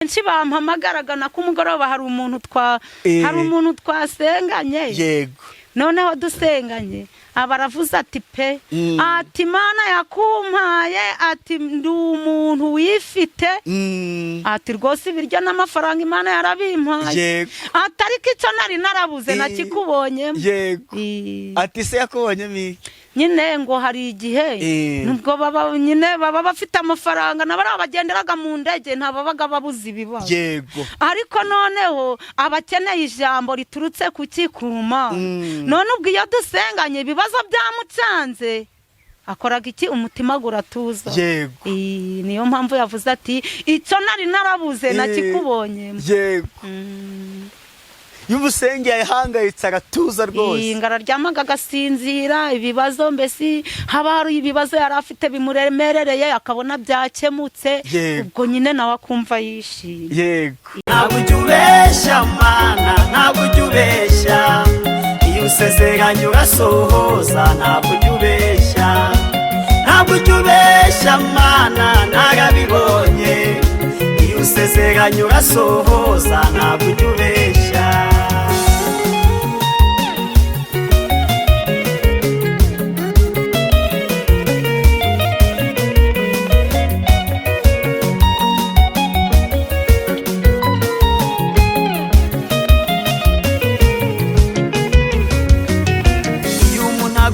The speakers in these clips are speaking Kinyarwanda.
Nci bampamagaraga na kumugoroba hari umuntu twasenganye yego noneho dusenganye abaravuze ati pe ati Mana yakumpaye ati ndi umuntu wifite ati rwose ibiryo n'amafaranga Imana yarabimpaye ati ariko icyo nari narabuze nakikubonyemo yego ati se yakubonye mi nyine ngo hari igihe nubwo baba bafite amafaranga nabara bagenderaga mu ndege ntababaga babuze ibibazo yego ariko noneho abakeneye ijambo riturutse ku kikuma none ubwo iyo dusenganye ibibazo byamucanze akoraga iki umutima guratuza yego niyo mpamvu yavuze ati icyo nari narabuze nakikubonyemo yego y'ubusenge yahangayitse aratuza rwose ngararyamaga agasinzira ibibazo mbese haba hari ibibazo yari afite bimuremerereye akabona byakemutse ubwo nyine nawe akumva yishimye yego ntabwo ujya ubeshya Mana ntabwo ujya ubeshya iyo usezeranye urasohoza ntabwo ujya ubeshya ntabwo ujya ubeshya Mana narabibonye iyo usezeranye urasohoza ntabwo ujya ubeshya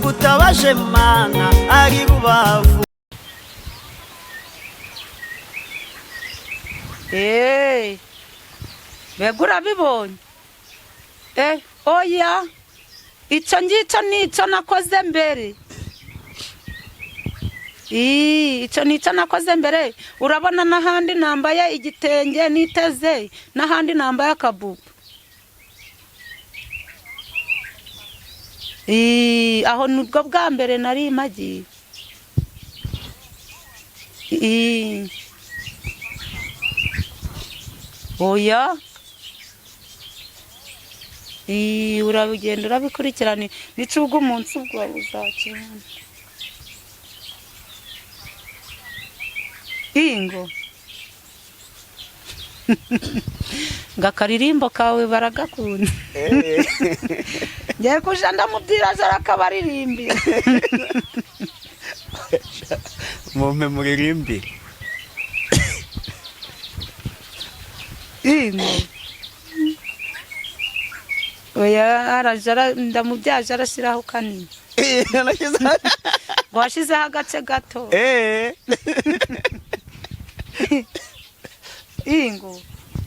gutabaje Mana ari Rubavu begura bibonye oya icyo ngicyo nicyo nakoze mbere icyo nicyo nakoze mbere urabona n'ahandi nambaye igitenge niteze n'ahandi nambaye akabubu aho nubwo bwa mbere nari magiye oya urabigenda urabikurikirana nicubwo umunsi ubwo uzakibona ingo ngakaririmbo kawe baragakunda ngiye kuja ndamubwira azara akabaririmbira mumpe muririmbire ingo oya arajara ndamubyaje arashiraho kanini ngo washizeho agace gato ingo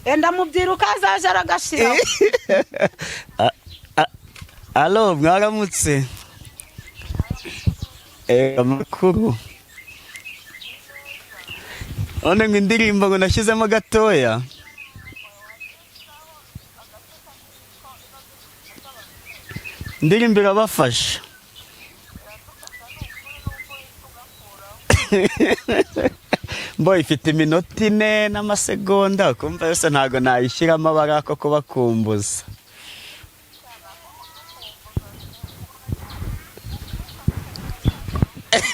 enda mubyiruka azaje aragashira alo mwaramutse amakuru none ngo indirimbo ngo nashyizemo gatoya indirimbo irabafasha mbo ifite iminota 4 n'amasegonda kumva yose ntago nayishyiramo barako kubakumbuza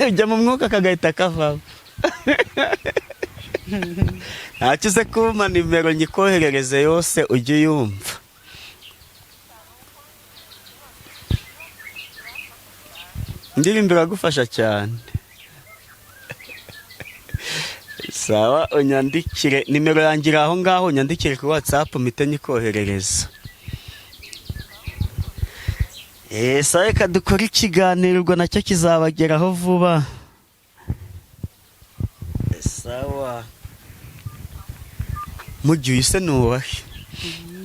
ujya mu mwuka kagahita kavamo ntakize kuma nimero nyikoherereze yose ujye uyumva indirimbo iragufasha cyane sawa unyandikire nimero yangira aho ngaho unyandikire ku WhatsApp mpite nyikoherereza sawa reka dukore ikiganiro ubwo nacyo kizabageraho vuba sawa mugiye ise nubahe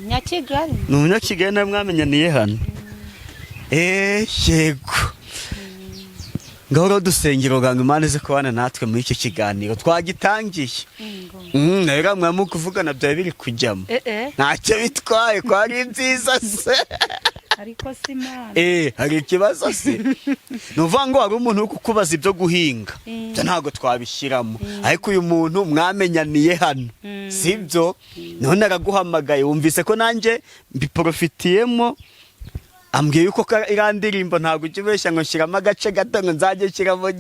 Nyakigali ni Umunyakigali na mwamenyaniye hano yego ngahora dusengero gangu Imana ize kubana natwe muri iki kiganiro twagitangiye rero mwamu kuvugana bya biri kujyamo ntacyo bitwaye ko ari byiza se ariko si Imana hari ikibazo se nuvuga ngo hari umuntu kukubaza ibyo guhinga byo ntago twabishyiramo ariko uyu muntu mwamenyaniye hano sibyo none araguhamagaye wumvise ko nanjye mbiprofitiyemo ambwiye yuko iriya ndirimbo ntabwo ujya ubeshya ngo nshyiramo agace gato ngo nzajye nshyiramo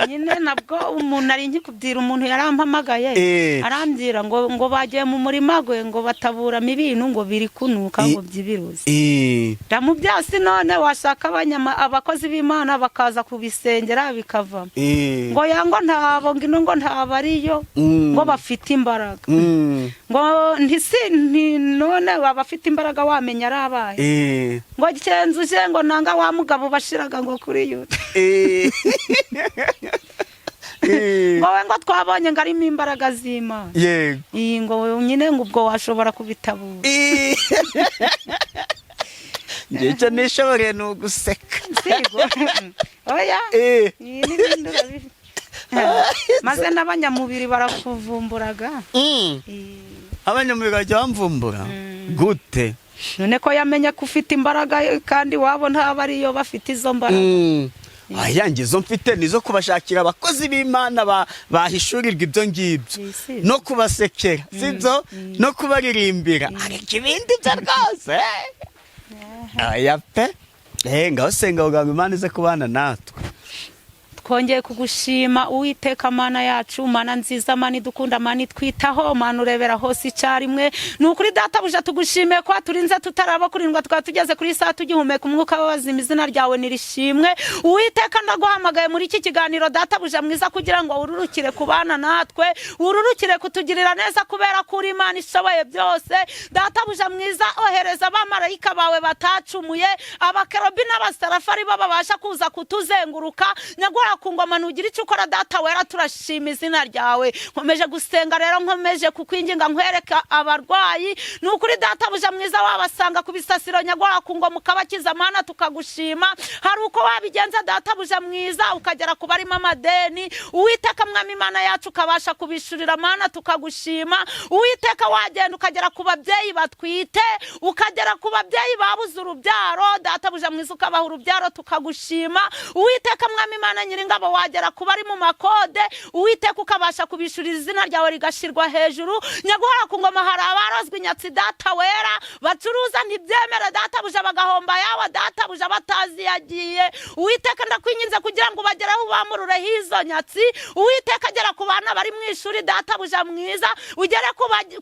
nyine nabwo umuntu ari nkikubwira umuntu yarampamagaye arambwira ngo bagiye mu murima gwe ngo bataburamo ibintu ngo biri kunuka ngo by'ibiruzi ndamubyasi none washaka abakozi b'Imana bakaza kubisengera bikavamo ngo yango ntabo ngino ngo ntabo ariyo ngo bafite imbaraga ngo none bafite imbaraga wamenya ari abaye ngo gikenzuje ngo nanga wa mugabo bashiraga ngo kuri yuta ngo twabonye ngo arimo imbaraga z'Imana yego ngo nyine ngo ubwo washobora kubitabura icyo nishoboreye ni uguseka oya maze n'abanyamubiri barakuvumburaga abanyamubiri bajya bamvumbura gute none ko yamenye ko ufite imbaraga kandi wabo ntaba ariyo bafite izo mbaraga yanjye zo mfite nizo kubashakira abakozi b'Imana bahishurirwa ibyo ngibyo no kubasekera sibyo no kubaririmbira ariko ibindi byo rwose aya pe ngaho senga ngo Imana ize kubana natwe twongeye kugushima Uwiteka Mana yacu, Mana nziza, Mana idukunda, Mana itwitaho, Mana urebera hose icyarimwe. Ni ukuri databuja tugushimiye ko turinze tutaraba kurindwa tukaba tugeze kuri saa tugihumeka umwuka w'abazima, izina ryawe nirishimwe. Uwiteka ndaguhamagaye muri iki kiganiro databuja mwiza kugira ngo ururukire kubana natwe, ururukire kutugirira neza kubera ko uri Imana ishoboye byose. Databuja mwiza ohereza abamarayika bawe batacumuye, abakerubi n'abasarafari babasha kuza kutuzenguruka. Nyagora ku ngoma nugira icyo ukora data wera, turashima izina ryawe. Nkomeje gusenga rero, nkomeje kukwinginga nkwereka abarwayi. Ni ukuri databuja mwiza wabasanga ku bisasiro nyagora ku ngoma ukabakiza, Mana tukagushima. Hari uko wabigenza databuja mwiza ukagera ku barimo amadeni. Uwiteka mwami Imana yacu ukabasha kubishurira, Mana tukagushima. Uwiteka wagenda ukagera ku babyeyi batwite, ukagera ku babyeyi babuze urubyaro databuja mwiza ukabaha urubyaro tukagushima. Uwiteka mwami Imana nyiringabo wagera ku bari mu makode, Uwiteka ukabasha kubishurira, izina ryawe rigashirwa hejuru. Nyaguhora ku ngoma hari abarazwe inyatsi data wera bacuruza ntibyemera databuja bagahomba yawe databuja batazi yagiye. Uwiteka ndakwinginze kugira ngo bagereho ubamurure hizo nyatsi. Uwiteka agera ku bana bari mu ishuri databuja mwiza, ugere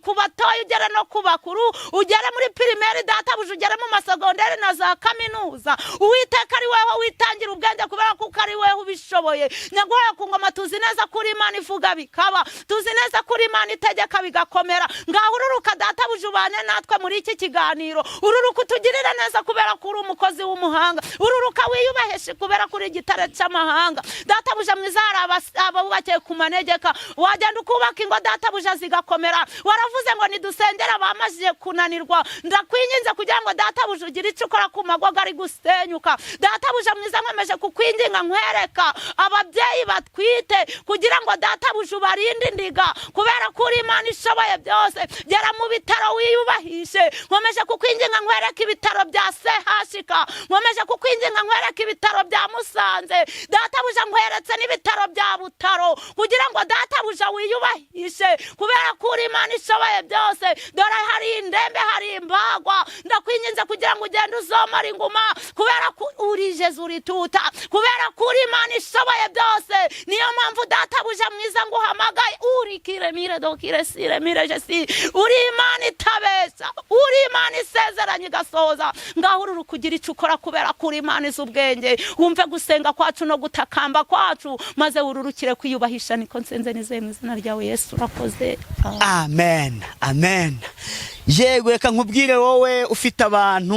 ku batoya, ugere no ku bakuru, ugere muri primaire databuja, ugere mu masegonderi na za kaminuza. Uwiteka ari weho witangira ubwenge kubera ko ari weho ubishoboye. Nyaguhora ku ngoma tuzi neza kuri Imana ivuga bikaba, tuzi neza kuri Imana itegeka bigakomera. Ngaho ururuka databuja ubane natwe muri iki kiganiro, ururuka utugirire neza kubera ko uri umukozi w'umuhanga, ururuka wiyubaheshe kubera kuri igitare cy'amahanga. Databuja mwiza hari abubakiye ku manegeka, wagenda ukubaka ingo databuja zigakomera. Waravuze ngo nidusengera abamaze kunanirwa, ndakwinginze kugira ngo databuja ugire icyo ukora ku magwaga ari gusenyuka. Databuja mwiza nkomeje kukwinginga nkwereka ababyeyi batwite kugira ngo databuja ubarinde indiga kubera ko uri Imana ishoboye byose. Gera mu bitaro wiyubahishe. Nkomeje kukwinginga nkwereka ibitaro bya CHK, nkomeje kukwinginga nkwereka ibitaro bya Musanze databuja, nkweretse n'ibitaro bya Butaro kugira ngo databuja wiyubahishe kubera ko uri Imana ishoboye byose. Dore hari indembe, hari imbagwa, ndakwinginze kugira ngo ugende uzomara inguma kubera ko uri Jesu rituta, kubera ko uri Imana ishoboye byose. Niyo mpamvu databuja mwiza nguhamagaye, uri kiremire dokire sire mire Jesi, uri Imana itabesa, uri Imana isezeranye igasoza. Ngaho uri kugira icyo ukora kubera ko uri Imana iz'ubwenge. Wumve gusenga kwacu no gutakamba kwacu, maze ururukire kwiyubahisha. Niko nsenze nizeye mu izina ryawe Yesu, urakoze. Amen, amen. Yego, reka nkubwire wowe ufite abantu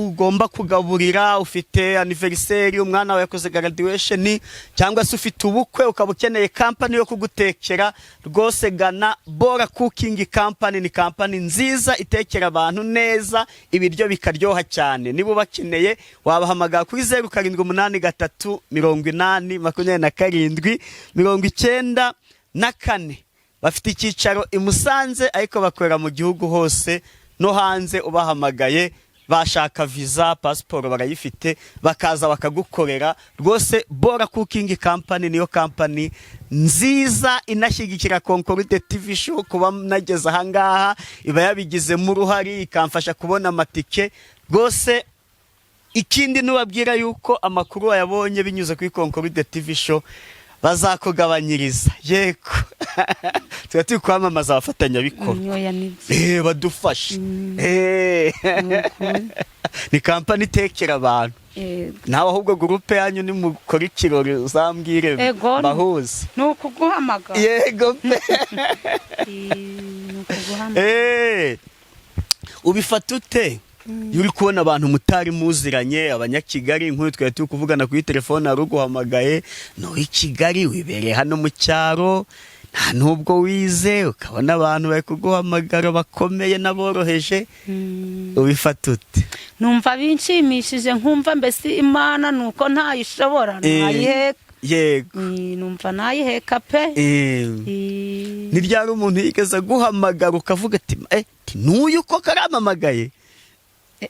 ugomba kugaburira, ufite anniversaire, umwana wawe yakoze graduation, cyangwa se ufite ubukwe ukaba ukeneye company yo kugutekera, rwose gana Bora Cooking Company. Ni company nziza itekera abantu neza, ibiryo bikaryoha cyane. Niba ubakeneye wabahamagara kuri 0783 80 27 94. Bafite icyicaro i Musanze ariko bakorera mu gihugu hose no hanze. Ubahamagaye bashaka visa, passport barayifite, bakaza bakagukorera. Rwose Bora Cooking Company niyo company nziza inashyigikira Concorite TV show. Kuba nageze ahangaha iba yabigizemo uruhari, ikamfasha kubona amatike. rwose ikindi nubabwira yuko amakuru wayabonye binyuze kuri Concorde TV show bazakugabanyiriza yego tuba turi kwamamaza abafatanyabikorwa badufashe ni kampani itekera abantu nawe ahubwo gurupe yanyu nimukora ikirori uzambwire bahuze ni ukuguhamagara yego pe ubifata ute iyo uri kubona abantu mutari muziranye abanyakigali nk'uyu twari turi kuvugana kuri telefone hari uguhamagaye n'uw'i Kigali wibereye hano mu cyaro nta n'ubwo wize ukabona abantu bari kuguhamagara bakomeye n'aboroheje ubifata ute? Numva binshimishije nkumva mbese Imana nuko ntayishobora ntayiheka yego numva ntayiheka pe ni ryari umuntu yigeze guhamagara ukavuga ati n'uyu ko karamamagaye?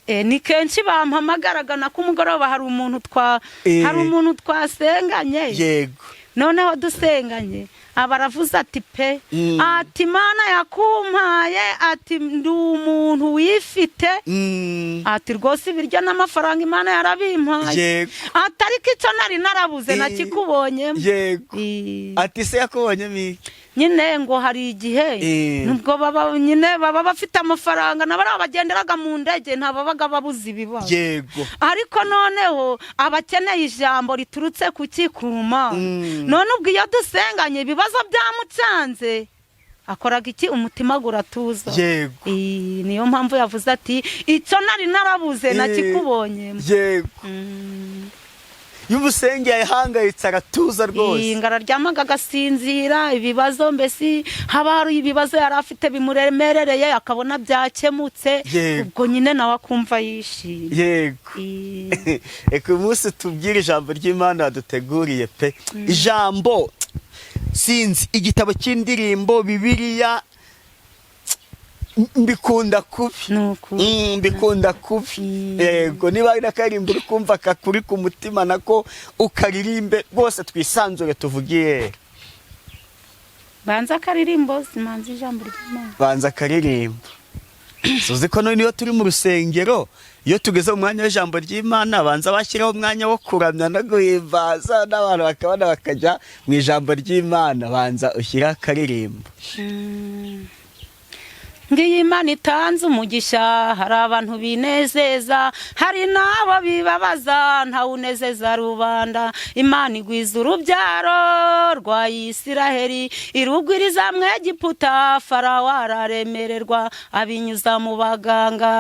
Ni kenshi bampamagaraga na kumugoroba hari umuntu twasenganye yego noneho dusenganye abaravuze ati pe ati Imana yakumpaye ati ndi umuntu wifite ati rwose ibiryo n'amafaranga Imana yarabimpaye ati ariko icyo nari narabuze nakikubonyemo yego ati se yakubonyemo iki? nyine ngo hari igihe nubwo baba bafite amafaranga nabari abagenderaga mu ndege ntababaga babuze ibibazo yego ariko noneho abakeneye ijambo riturutse ku kikuma none ubwo iyo dusenganye ibibazo byamucanze akoraga iki umutima guratuza yego niyo mpamvu yavuze ati icyo nari narabuze nakikubonyemo yego y'ubusenge yahangayitse aratuza rwose ngararyamaga agasinzira ibibazo mbese haba hari ibibazo yari afite bimuremerereye akabona byakemutse ubwo nyine nawe akumva yishimye yego reka uyu munsi tubwire ijambo ry'Imana yaduteguriye pe ijambo sinzi igitabo cy'indirimbo Bibiliya mbikunda kubi yego niba ari n'akarimbo uri kumva kakuri ku mutima nako ukaririmbe rwose twisanzure tuvugiye banza akaririmbo simanza ijambo ry'Imana banza akaririmbo suzi ko niyo turi mu rusengero iyo tugeze mu mwanya w'ijambo ry'Imana banza bashyiraho umwanya wo kuramya no guhimbaza n'abantu bakabona bakajya mu ijambo ry'Imana banza ushyira akaririmbo ngiyi Imana itanze umugisha hari abantu binezeza hari nabo bibabaza ntawunezeza rubanda Imana igwiza urubyaro rwa Isiraheli irugwiriza mu Egiputa Farawo araremererwa abinyuza mu baganga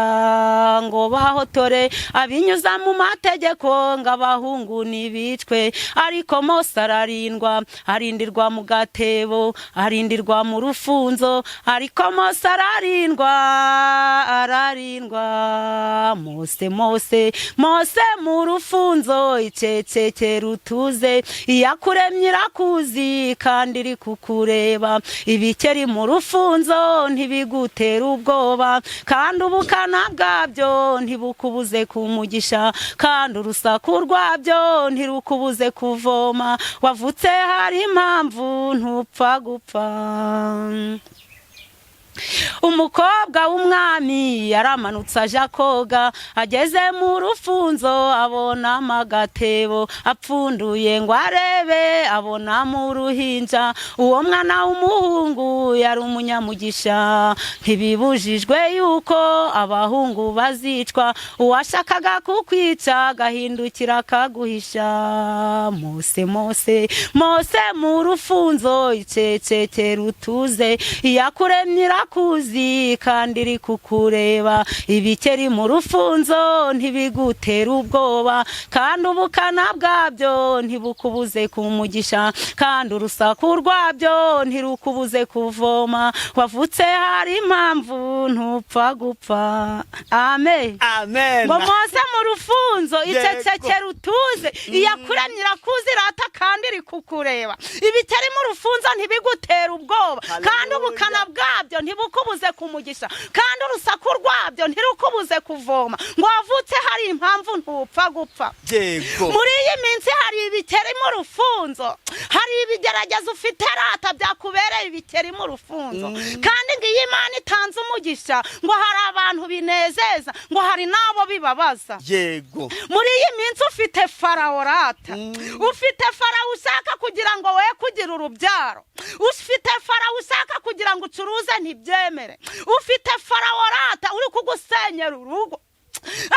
ngo bahotore abinyuza mu mategeko ngo abahungu nibicwe ariko Mose ararindwa arindirwa mu gatebo arindirwa mu rufunzo ariko Mose ararindwa Mose mu rufunzo icecekera utuze iyakuremye irakuzi kandi iri kukureba ibikeri mu rufunzo ntibigutera ubwoba kandi ubukana bwabyo ntibukubuze kumugisha kandi urusaku rwabyo ntirukubuze kuvoma wavutse hari impamvu ntupfa gupfa umukobwa w'umwami yaramanutse aje koga ageze mu rufunzo abona agatebo apfunduye ngo arebe abona mu ruhinja uwo mwana w'umuhungu yari umunyamugisha ntibibujijwe yuko abahungu bazicwa uwashakaga kukwica agahindukira akaguhisha Mose mu rufunzo icecekera utuze iyakuremye kuzi kandi iri kukureba ibikeri mu rufunzo ntibigutera ubwoba kandi ubukana bwabyo ntibukubuze kumugisha kandi urusaku rwabyo ntirukubuze kuvoma wavutse hari impamvu ntupfa gupfa amen ngo Mose mu rufunzo icecekera utuze iyakuremye irakuzi irata kandi iri kukureba ibikeri mu rufunzo ntibigutera ubwoba kandi ubukana bwabyo ntibukubuze ntibikubuze kumugisha kandi urusaku rwabyo ntirukubuze kuvoma ngo wavutse hari impamvu ntupfa gupfa. Muri iyi minsi hari ibikeri mu rufunzo, hari ibigeragezo ufite rata byakubereye ibikeri mu rufunzo, kandi ngo iyo Imana itanze umugisha ngo hari abantu binezeza ngo hari nabo bibabaza. Muri iyi minsi ufite Farawo rata, ufite Farawo ushaka kugira ngo we kugira urubyaro, ufite Farawo ushaka kugira ngo ucuruze ntibyemere, ufite Farawo rata uri kugusenyera urugo,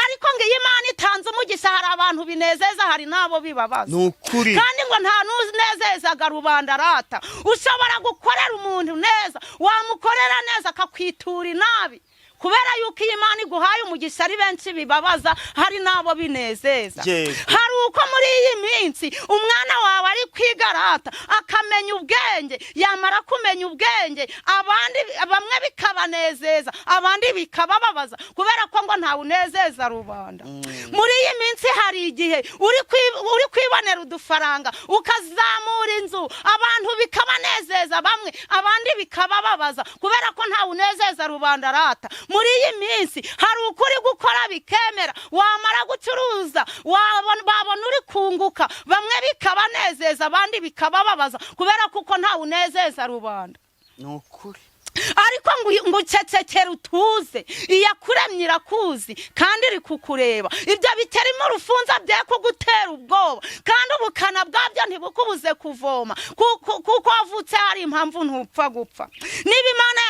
ariko ngo iyo Imana itanze umugisha hari abantu binezeza hari nabo bibabaza. Kandi ngo nta nunezezaga rubanda rata. Ushobora gukorera umuntu neza, wamukorera neza akakwitura inabi, kubera yuko iyi Imana iguhaye umugisha ari benshi bibabaza hari nabo binezeza. Hari uko muri iyi minsi umwana wawe ari kwiga rata akamenya ubwenge, yamara kumenya ubwenge abandi bamwe bikabanezeza abandi bikabababaza kubera ko ngo nta unezeza rubanda. Muri iyi minsi hari igihe uri kwibonera udufaranga ukazamura inzu, abantu bikabanezeza bamwe abandi bikabababaza kubera ko nta unezeza rubanda rata. Muri iyi minsi hari ukuri gukora bikemera, wamara gucuruza babona uri kunguka, bamwe bikabanezeza abandi bikabababaza kubera kuko nta unezeza rubanda. Ariko ngo ucecekere utuze, iyakuremye irakuzi kandi iri kukureba. Ibyo bikeri mu rufunzo bye kugutera ubwoba kandi ubukana bwabyo ntibukubuze kuvoma kuko wavutse hari impamvu ntupfa gupfa. Niba Imana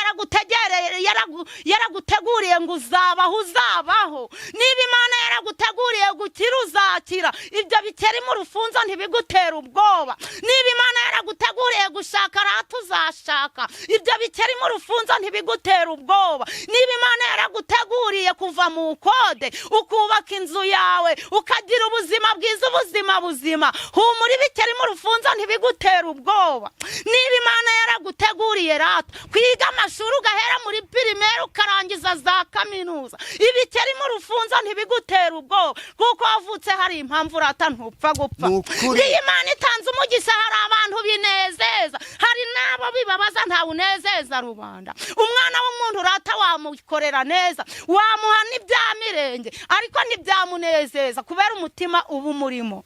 yaraguteguriye ngo uzabaho, niba Imana yaraguteguriye gukira uzakira. Ibyo bikeri mu rufunzo ntibigutera ubwoba. Niba Imana yaraguteguriye gushaka rata uzashaka. Ibyo bikeri mu rufunzo ntibigutera ubwoba. Niba Imana yaraguteguriye kuva mu kode ukubaka inzu yawe ukagira ubuzima bwiza, ubuzima buzima, humura ibikeri mu rufunzo ntibigutera ubwoba. Niba Imana yaraguteguriye rata kwiga amashuri ugahera muri primaire ukarangiza za kaminuza, ibikeri mu rufunzo ntibigutera ubwoba kuko wavutse hari impamvu rata ntupfa gupfa. Niba Imana itanze umugisha hari abantu binezeza hari nabo bibabaza nta unezeza rubanda. Umwana w'umuntu rata wamukorera neza, wamuha n'ibyamirenge ariko ntibyamunezeza kubera umutima uba umurimo.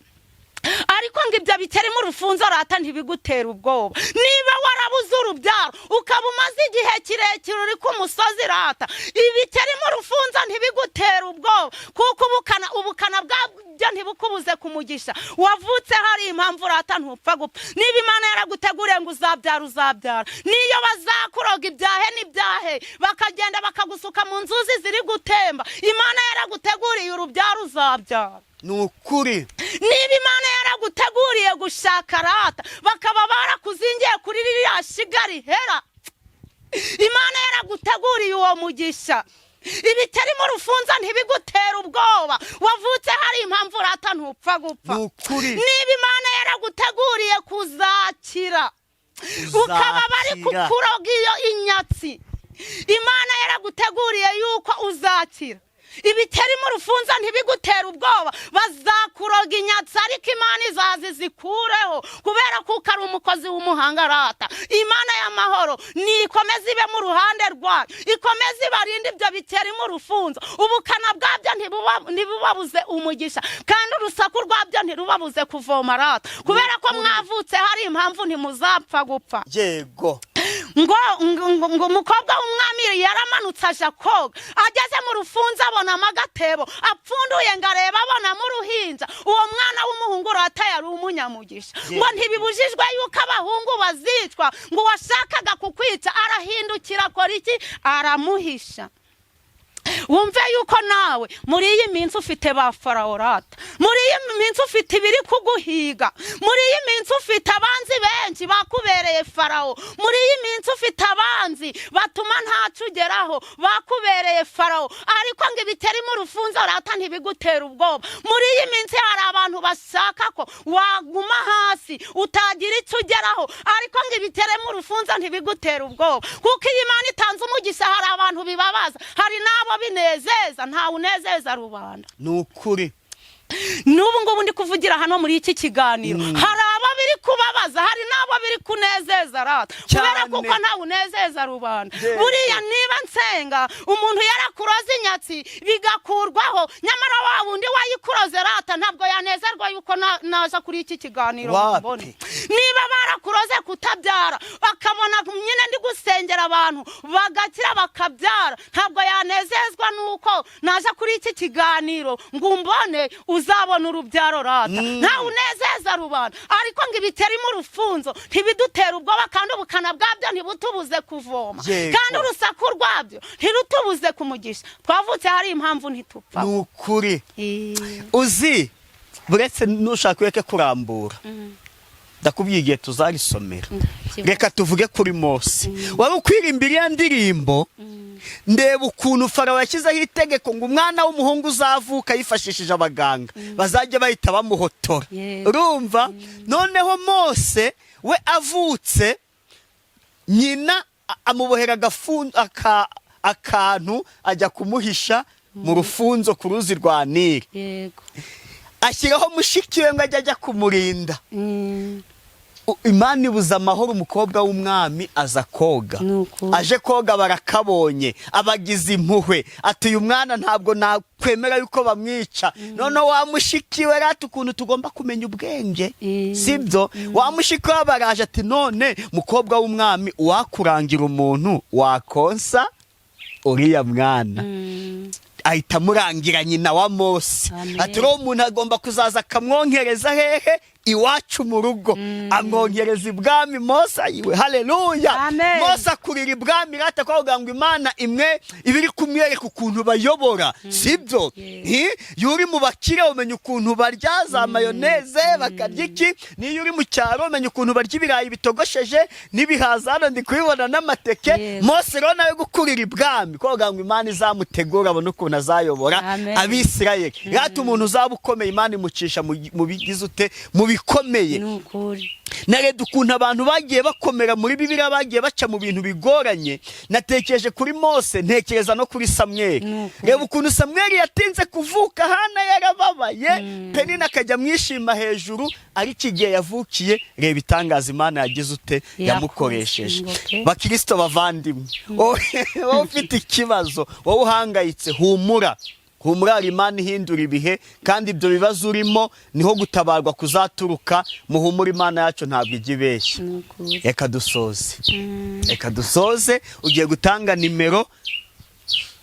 Ariko ngo ibyo bikeri mu rufunzo rata ntibigutera ubwoba. Niba warabuze urubyaro ukaba umaze igihe kirekire uri ku musozi rata, ibikeri mu rufunzo ntibigutera ubwoba kuko ubukana bwabyo ntibukubuze kumugisha. Wavutse hari impamvu rata ntupfa gupfa. Niba Imana yaraguteguriye ngo uzabyara, niyo bazakuroga ibyahe n'ibyahe bakagenda bakagusuka mu nzuzi ziri gutemba, Imana yaraguteguriye urubyaro uzabyara. Niba Imana yaraguteguriye gushaka rata bakaba barakuzingiye kuri ririya shiga rihera, Imana yaraguteguriye uwo mugisha. Ibikeri mu rufunzo ntibigutera ubwoba, wavutse hari impamvu rata ntupfa gupfa. Niba Imana yaraguteguriye kuzakira ukaba bari kukuroga iyo inyatsi, Imana yaraguteguriye yuko uzakira. Ibikeri mu rufunzo ntibigutera ubwoba, bazakuroga inyatsi ariko Imana izazi zikureho kubera kuko ari umukozi w'umuhanga rata. Imana y'amahoro nikomeze ibe mu ruhande rwayo, ikomeze ibarinde ibyo bikeri mu rufunzo. Ubukana bwabyo ntibubabuze umugisha kandi urusaku rwabyo ntirubabuze kuvoma rata kubera ko mwavutse hari impamvu ntimuzapfa gupfa. ngo umukobwa w'umwami yaramanutse aje koga, ageze mu rufunzo abonamo agatebo, apfunduye ngo arebe abonamo uruhinja. Uwo mwana w'umuhungu rata yari umunyamugisha. Ngo ntibibujijwe yuko abahungu bazicwa, ngo washakaga kukwica arahindukira akora iki? Aramuhisha. Wumve yuko nawe muri iyi minsi ufite ba Farawo rata, muri iyi minsi ufite ibiri kuguhiga, muri iyi minsi ufite abanzi benshi bakubereye Farawo, muri iyi minsi ufite abanzi batuma ntacugeraho bakubereye Farawo. Ariko ngo ibikeri mu rufunzo rata ntibigutera ubwoba. Muri iyi minsi hari abantu bashaka ko waguma hasi utagira icyo ugeraho, ariko ngo ibikeri mu rufunzo ntibigutera ubwoba kuko Imana itanze umugisha hari abantu bibabaza hari nabo binezeza nta unezeza rubanda. Nukuri n'ubu ngubu ndi kuvugira hano muri iki kiganiro hari ababiri kubabaza hari n'abo biri kunezeza rata kubera kuko ntawe unezeza rubanda buriya niba nsenga umuntu yarakuroze inyatsi bigakurwaho nyamara wa wundi wayikuroze rata ntabwo yanezerwa yuko naza kuri iki kiganiro mbone niba barakuroze kutabyara bakabona nyine ndi gusengera abantu bagakira bakabyara ntabwo yanezezwa nuko naza kuri iki kiganiro ngo mbone uzabona urubyaro rata ntawe unezeza rubanda ariko ngo ibiteri mu rufunzo ntibidutera ubwoba kandi ubukana bwabyo ntibutubuze kuvoma kandi urusaku rwabyo ntirutubuze kumugisha twavutse hari impamvu ntitupfa nukuri uzi buretse nushaka weke kurambura ndakubwiye igihe tuzarisomera reka tuvuge kuri Mose wari ukwirimbira ya ndirimbo ndeba ukuntu Farawo yashyizeho itegeko ngo umwana w'umuhungu uzavuka yifashishije abaganga bazajya bahita bamuhotora urumva noneho Mose we avutse nyina amubohera akantu ajya kumuhisha mu rufunzo ku ruzi rwa Nili ashyiraho mushiki we ngo ajya kumurinda Imana ibuza amahoro umukobwa w'umwami aza koga aje koga barakabonye abagize impuhwe ati uyu mwana ntabwo nakwemera yuko bamwica none wamushikiwe rata ukuntu tugomba kumenya ubwenge sibyo wamushikiwe baraje ati none mukobwa w'umwami wakurangira umuntu wakonsa uriya mwana ahita murangira nyina wa Mose ati ro umuntu agomba kuzaza akamwonkereza hehe iwacu mu rugo amwongereza ibwami Mose ayiwe haleluya Mose akurira ibwami rata kwavuga ngo Imana imwe ibiri kumwereka ukuntu bayobora sibyo yuri mu bakire umenya ukuntu barya za mayoneze bakarya iki niyo uri mu cyaro umenya ukuntu barya ibirayi bitogosheje n'ibihazano ndi kubibona n'amateke Mose rero nawe gukurira ibwami kwavuga ngo Imana izamutegura abone ukuntu azayobora Abisirayeli rata umuntu uzabukomeye Imana imucisha mu bigize ute mu bikomeye nareda ukuntu abantu bagiye bakomera muri Bibiliya bagiye baca mu bintu bigoranye natekereje kuri Mose ntekereza no kuri Samweli reba ukuntu Samweli yatinze kuvuka hana yarababaye Penina akajya mwishima hejuru ariko igihe yavukiye reba itangaza Imana yagize ute yamukoresheje bakristo bavandimwe wowe ufite ikibazo wowe uhangayitse humura Imana ihindura ibihe kandi ibyo bibazo urimo niho gutabarwa kuzaturuka muhumura Imana yacu ntabwo igibeshya reka dusoze ugiye gutanga nimero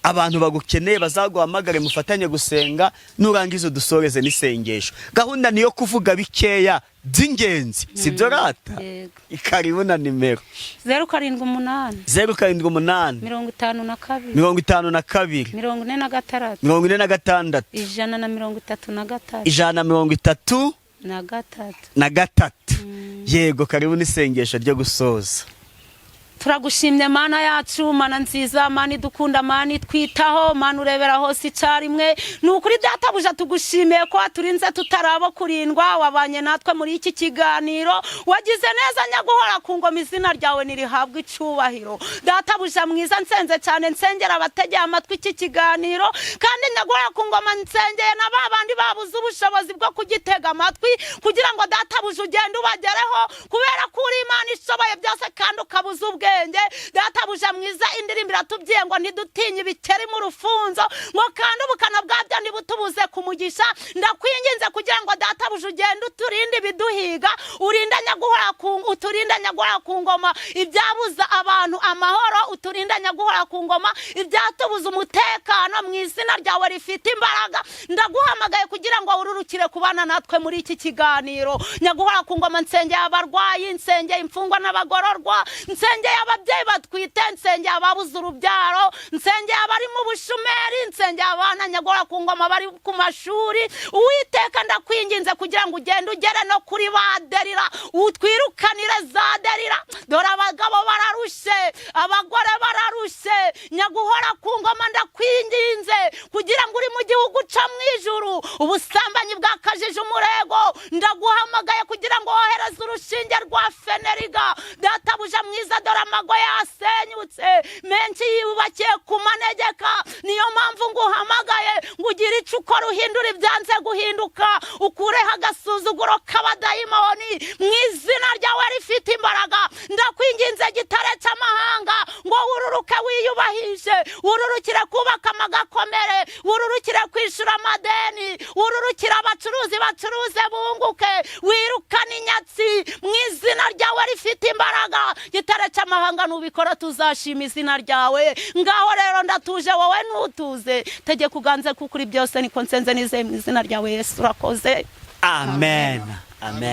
abantu bagukeneye bazaguhamagare mufatanye gusenga nurangiza dusoreze n'isengesho gahunda niyo kuvuga bikeya by'ingenzi sibyo rata ikaribu na nimero 078 078 52 52 46 133 yego karibu n'isengesho ryo gusoza turagushimye Mana yacu Mana nziza Mana idukunda Mana itwitaho Mana urebera hose icyarimwe nukuri databuja tugushimiye ko aturinze tutarabo kurindwa wabanye natwe muri iki kiganiro wagize neza nyaguhora ku ngoma izina ryawe nirihabwa icubahiro databuja mwiza nsenze cyane nsengera abategeye amatwi iki kiganiro kandi nyaguhora ku ngoma nsengeye na babandi babuze ubushobozi bwo kugitega amatwi kugira ngo databuja ugende ubagereho kubera ko uri Imana ishoboye byose kandi ukabuza ubwe databuja mwiza indirimbo iratubwiye ngo ntidutinye ibikeri mu rufunzo ngo kandi ubukana bwabyo ntibutubuze kumugisha ndakwinginze kugira ngo databuja ugende uturinde ibiduhiga uturinde nyaguhora ku ngoma ibyabuza abantu amahoro uturinde nyaguhora ku ngoma ibyatubuza umutekano mu izina ryawe rifite imbaraga ndaguhamagaye kugira ngo ururukire kubana natwe muri iki kiganiro nyaguhora ku ngoma nsengeye abarwayi nsengeye imfungwa n'abagororwa nsengeye ababyeyi batwite nsengeye ababuze urubyaro nsengeye abari mu bushumeri nsengeye abana nyaguhora ku ngoma bari ku mashuri Uwiteka ndakwinginze kugira ngo ugende ugere no kuri baderira utwirukanire za derira dore abagabo bararushe abagore bararushe nyaguhora ku ngoma ndakwinginze kugira ngo uri mu gihugu ca mwijuru ubusambanyi bwakajije umurego ndaguhamagaye kugira ngo wohereze urushinge rwa feneriga databuja mwiza dore amago yasenyutse, menshi yubakiye ku manegeka. Niyo mpamvu nguhamagaye ngo ugire icyo ukora uhindura ibyanze guhinduka, ukureho agasuzuguro k'abadayimoni mu izina ryawe rifite imbaraga. Ndakwinginze gitare cy'amahanga ngo wururuke wiyubahishe, wururukire kubaka amagakomere, wururukire kwishura amadeni, wururukire abacuruzi bacuruze bunguke, wirukane inyatsi mu izina ryawe rifite imbaraga. Gitare cy'amahanga nubikora tuzashima izina ryawe. Ngaho rero ndatuje, wowe ntutuze, tegeka uganze kukuri byose, niko nsenze nizeye mu izina ryawe Yesu. Urakoze. Amen. Amen.